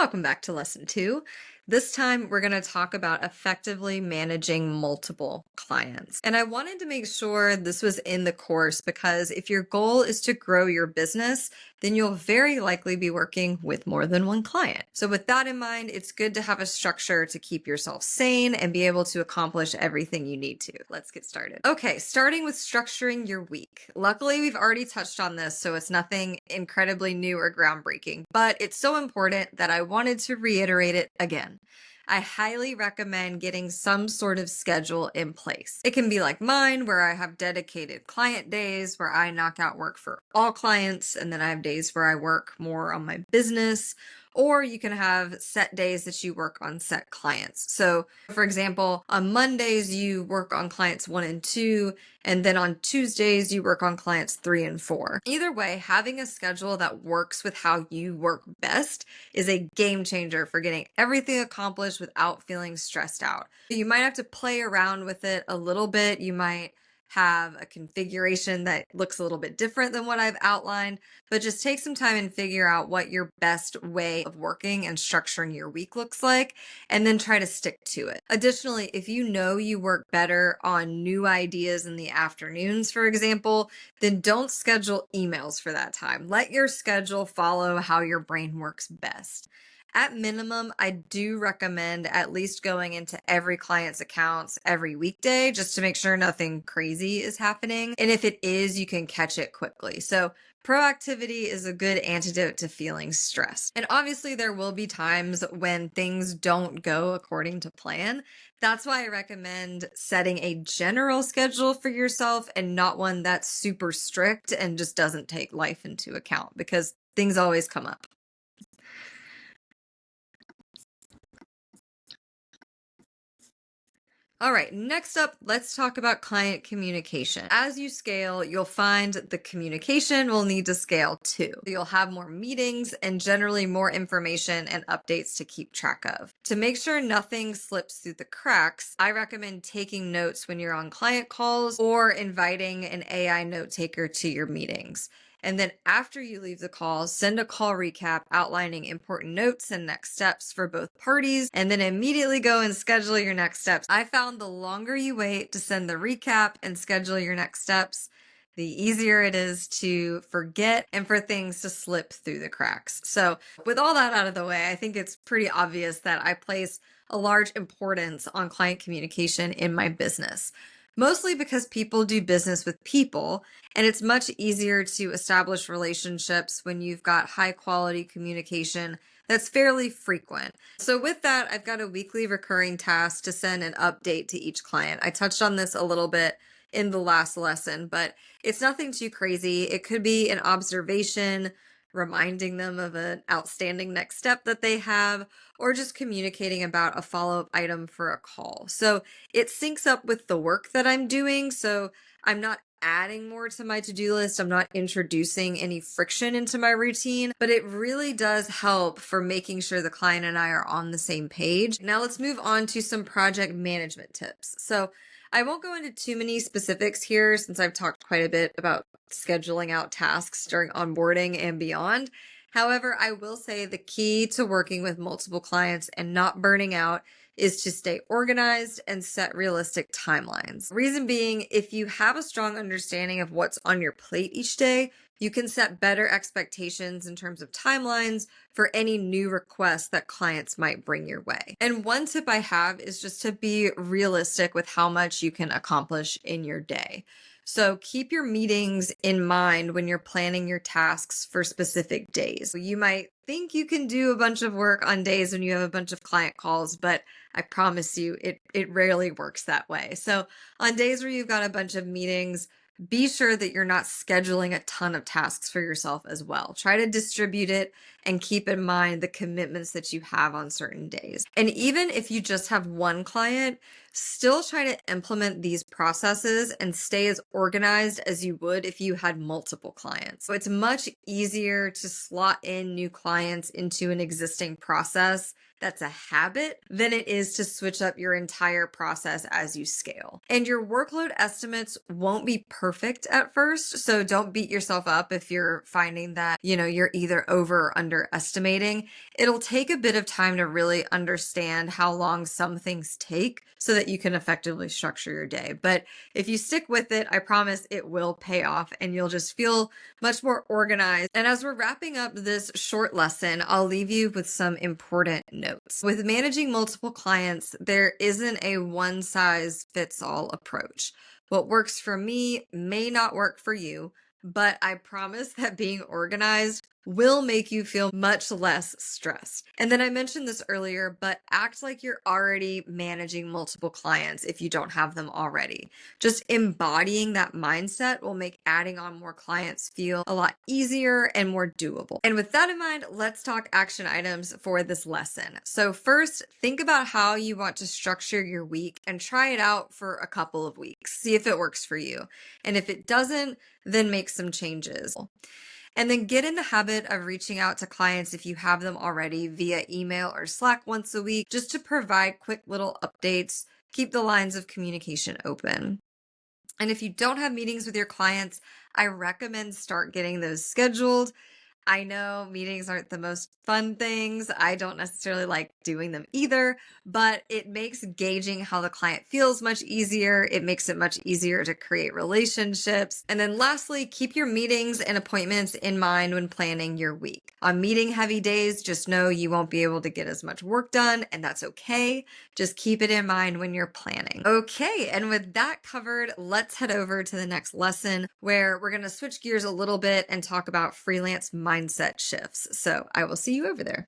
Welcome back to lesson 2. This time, we're going to talk about effectively managing multiple clients. And I wanted to make sure this was in the course because if your goal is to grow your business, then you'll very likely be working with more than one client. So with that in mind, it's good to have a structure to keep yourself sane and be able to accomplish everything you need to. Let's get started. Okay, starting with structuring your week. Luckily, we've already touched on this, so it's nothing incredibly new or groundbreaking, but it's so important that I wanted to reiterate it again. I highly recommend getting some sort of schedule in place. It can be like mine, where I have dedicated client days where I knock out work for all clients, and then I have days where I work more on my business. Or you can have set days that you work on set clients. So, for example, on Mondays, you work on clients 1 and 2, and then on Tuesdays, you work on clients 3 and 4. Either way, having a schedule that works with how you work best is a game changer for getting everything accomplished without feeling stressed out. You might have to play around with it a little bit. You might have a configuration that looks a little bit different than what I've outlined, but just take some time and figure out what your best way of working and structuring your week looks like, and then try to stick to it. Additionally, if you know you work better on new ideas in the afternoons, for example, then don't schedule emails for that time. Let your schedule follow how your brain works best. At minimum, I do recommend at least going into every client's accounts every weekday just to make sure nothing crazy is happening. And if it is, you can catch it quickly. So proactivity is a good antidote to feeling stressed. And obviously, there will be times when things don't go according to plan. That's why I recommend setting a general schedule for yourself and not one that's super strict and just doesn't take life into account, because things always come up. All right, next up, let's talk about client communication. As you scale, you'll find the communication will need to scale too. You'll have more meetings and generally more information and updates to keep track of. To make sure nothing slips through the cracks, I recommend taking notes when you're on client calls or inviting an AI note taker to your meetings. And then after you leave the call, send a call recap outlining important notes and next steps for both parties, and then immediately go and schedule your next steps. I found the longer you wait to send the recap and schedule your next steps, the easier it is to forget and for things to slip through the cracks. So with all that out of the way, I think it's pretty obvious that I place a large importance on client communication in my business. Mostly because people do business with people, and it's much easier to establish relationships when you've got high quality communication that's fairly frequent. So, with that, I've got a weekly recurring task to send an update to each client. I touched on this a little bit in the last lesson, but it's nothing too crazy. It could be an observation, reminding them of an outstanding next step that they have, or just communicating about a follow up item for a call. So it syncs up with the work that I'm doing. So I'm not adding more to my to do list. I'm not introducing any friction into my routine, but it really does help for making sure the client and I are on the same page. Now let's move on to some project management tips. So I won't go into too many specifics here since I've talked quite a bit about scheduling out tasks during onboarding and beyond. However, I will say the key to working with multiple clients and not burning out is to stay organized and set realistic timelines. Reason being, if you have a strong understanding of what's on your plate each day, you can set better expectations in terms of timelines for any new requests that clients might bring your way. And one tip I have is just to be realistic with how much you can accomplish in your day. So keep your meetings in mind when you're planning your tasks for specific days. You might think you can do a bunch of work on days when you have a bunch of client calls, but I promise you it rarely works that way. So on days where you've got a bunch of meetings, be sure that you're not scheduling a ton of tasks for yourself as well. Try to distribute it and keep in mind the commitments that you have on certain days. And even if you just have one client, Still try to implement these processes and stay as organized as you would if you had multiple clients. So it's much easier to slot in new clients into an existing process that's a habit than it is to switch up your entire process as you scale. And your workload estimates won't be perfect at first, so don't beat yourself up if you're finding that, you're either over or underestimating. It'll take a bit of time to really understand how long some things take so that you can effectively structure your day. But if you stick with it, I promise it will pay off and you'll just feel much more organized. And as we're wrapping up this short lesson, I'll leave you with some important notes. With managing multiple clients, there isn't a one size fits all approach. What works for me may not work for you, but I promise that being organized will make you feel much less stressed. And then I mentioned this earlier, but act like you're already managing multiple clients if you don't have them already. Just embodying that mindset will make adding on more clients feel a lot easier and more doable. And with that in mind, let's talk action items for this lesson. So first, think about how you want to structure your week and try it out for a couple of weeks. See if it works for you. And if it doesn't, then make some changes. And then get in the habit of reaching out to clients if you have them already via email or Slack once a week, just to provide quick little updates, keep the lines of communication open. And if you don't have meetings with your clients, I recommend start getting those scheduled. I know meetings aren't the most fun things. I don't necessarily like doing them either, but it makes gauging how the client feels much easier. It makes it much easier to create relationships. And then lastly, keep your meetings and appointments in mind when planning your week. On meeting heavy days, just know you won't be able to get as much work done, and that's okay. Just keep it in mind when you're planning. Okay, and with that covered, let's head over to the next lesson where we're going to switch gears a little bit and talk about freelance mindset shifts. So I will see you over there.